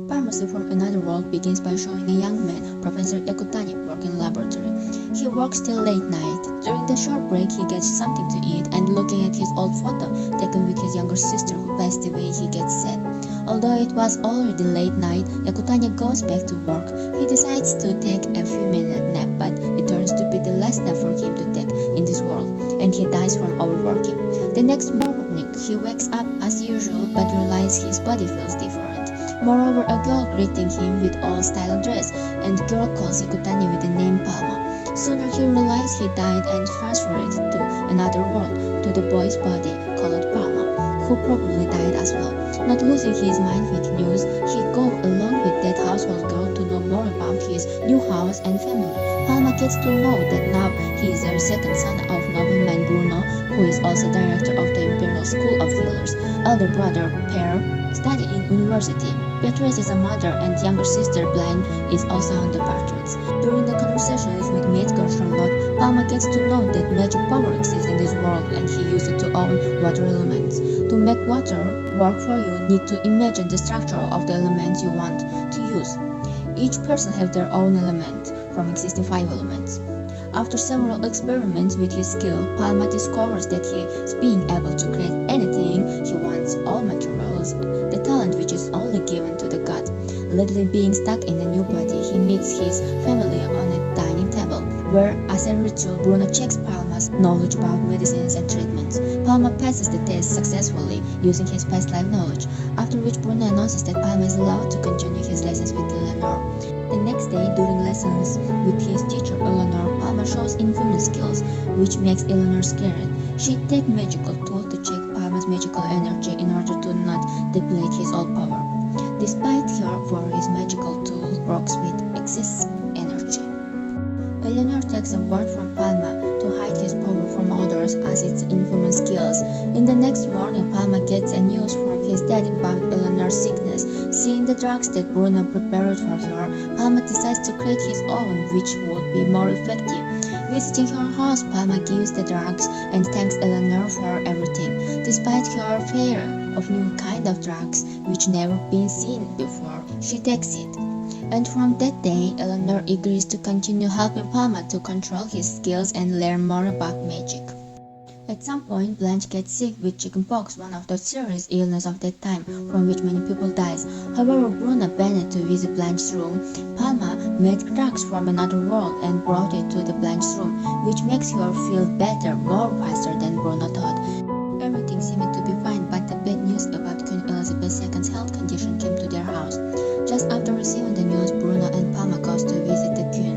Pharmacy from Another World begins by showing a young man, Professor Yakutani, working in a laboratory. He works till late night. During the short break, he gets something to eat, and looking at his old photo taken with his younger sister who passed away, he gets sad. Although it was already late night, Yakutani goes back to work. He decides to take a few-minute nap, but it turns to be the last nap for him to take in this world, and he dies from overworking. The next morning, he wakes up as usual, but realizes his body feels different. Moreover, a girl greeting him with all-style dress, and girl calls Yakutani with the name Palma. Sooner he realized he died and transferred to another world, to the boy's body called Palma, who probably died as well. Not losing his mind with news, he goes along with that household girl to know more about his new house and family. Palma gets to know that now he is the second son of nobleman Bruno, who is also director of the Imperial School of Healers. Elder brother, Per, study in university. Beatrice is a mother, and younger sister, Blanche, is also on the portraits. During the conversations with maid girls from Lot, Palma gets to know that magic power exists in this world, and he used it to own water elements. To make water work for you, need to imagine the structure of the elements you want to use. Each person has their own element from existing 5 elements. After several experiments with his skill, Palma discovers that he is being able to create anything he wants, all materials, the talent which is only given to the god. Lately being stuck in a new body, he meets his family on a dining table, where as a ritual Bruno checks Palma's knowledge about medicines and treatments. Palma passes the test successfully using his past life knowledge, after which Bruno announces that Palma is allowed to continue his lessons with Eleanor. The next day, during lessons with his teacher Eleanor, Palma shows inhuman skills, which makes Eleanor scared. She takes magical tool to check Palma's magical energy in order to not deplete his old power. Despite her worries, magical tool works with excess energy. Eleanor takes a word from Palma to hide his power from others as its inhuman skills. In the next morning, Palma gets a news from his dad about Eleanor's sickness. Seeing the drugs that Bruno prepared for her, Palma decides to create his own, which would be more effective. Visiting her house, Palma gives the drugs and thanks Eleanor for everything. Despite her fear of new kind of drugs, which never been seen before, she takes it. And from that day, Eleanor agrees to continue helping Palma to control his skills and learn more about magic. At some point, Blanche gets sick with chickenpox, one of the serious illnesses of that time, from which many people dies. However, Bruno banned to visit Blanche's room. Palma made drugs from another world and brought it to the Blanche's room, which makes her feel better more faster than Bruno thought. Everything seemed to be fine, but the bad news about Queen Elizabeth II's health condition came to their house. Just after receiving the news, Bruno and Palma goes to visit the Queen.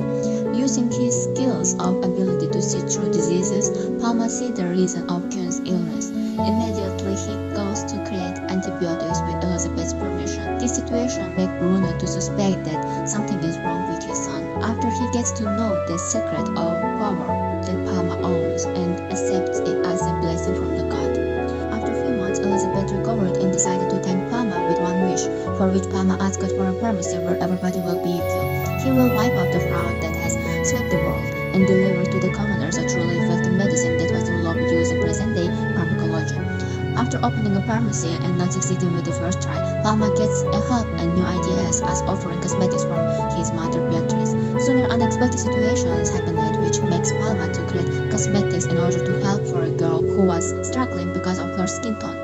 Using his skills of ability to see through diseases, Palma sees the reason of Queen's illness. Immediately, he goes to create antibiotics with Elizabeth's permission. This situation makes Bruno to suspect that something is wrong with his son. After he gets to know the secret of power that Palma owns and accepts it as a blessing from the god. After a few months, Elizabeth recovered and decided to thank Palma with one wish, for which Palma asked for a promise where everybody will be equal. He will wipe out the fraud that has swept the world and deliver to the commoners a truly effective medicine that was developed using present-day pharmacology. After opening a pharmacy and not succeeding with the first try, Palma gets a help and new ideas as offering cosmetics from his mother Beatrice. Sooner unexpected situations happened which makes Palma to create cosmetics in order to help for a girl who was struggling because of her skin tone.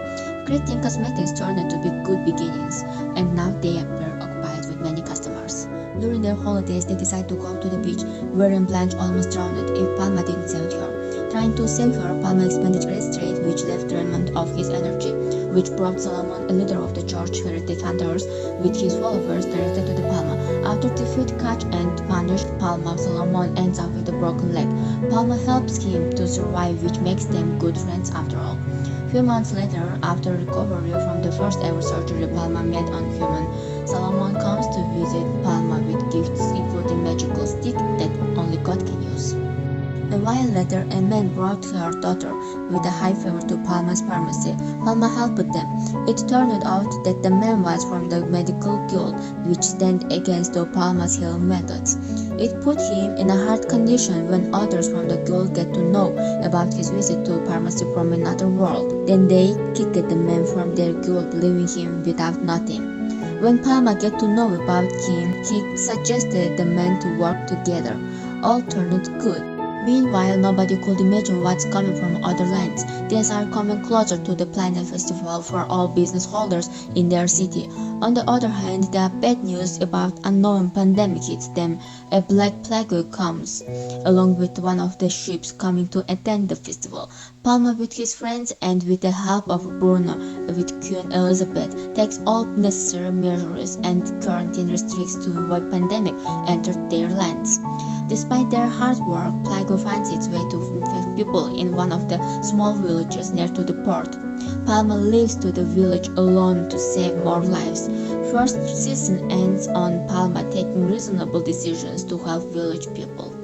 Creating cosmetics turned out to be good beginnings, and now they are occupied with many customers. During their holidays, they decide to go to the beach, wherein Blanche almost drowned if Palma didn't save her. Trying to save her, Palma expended great strength, which left the remnant of his energy, which brought Solomon, a leader of the church heretic hunters, with his followers directed to the Palma. After defeat, catch, and punish Palma, Solomon ends up with a broken leg. Palma helps him to survive, which makes them good friends after all. Few months later, after recovery from the first ever surgery Palma made on human, Solomon comes to visit Palma with gifts including magical stick that only God can use. A while later, a man brought her daughter with a high favor to Palma's pharmacy. Palma helped them. It turned out that the man was from the medical guild, which stand against the Palma's healing methods. It put him in a hard condition when others from the guild get to know about his visit to pharmacy from another world. Then they kicked the man from their guild, leaving him without nothing. When Palma get to know about Kim, he suggested the men to work together. All turned good. Meanwhile, nobody could imagine what's coming from other lands. These are coming closer to the Planet Festival for all business holders in their city. On the other hand, the bad news about unknown pandemic hits them. A black plague comes, along with one of the ships coming to attend the festival. Palma with his friends and with the help of Bruno with Queen Elizabeth takes all necessary measures and quarantine restricts to avoid pandemic entered their lands. Despite their hard work, Plague finds its way to people in one of the small villages near to the port. Palma leaves to the village alone to save more lives. First season ends on Palma taking reasonable decisions to help village people.